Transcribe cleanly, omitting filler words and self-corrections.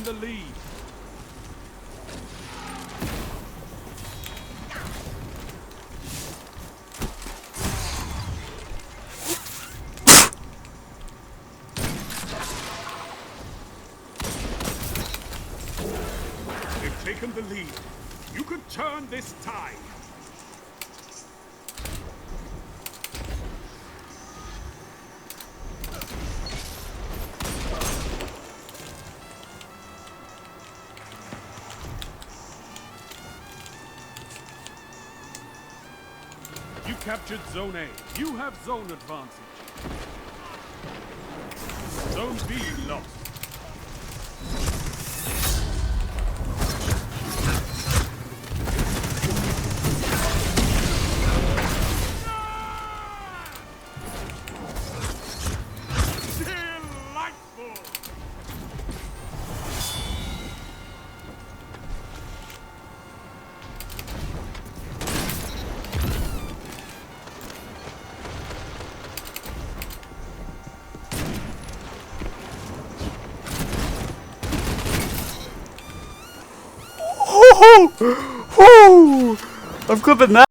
the lead. They've taken the lead. You could turn this tide. You captured Zone A. You have zone advantage. Zone B lost. Delightful! I'm clipping that.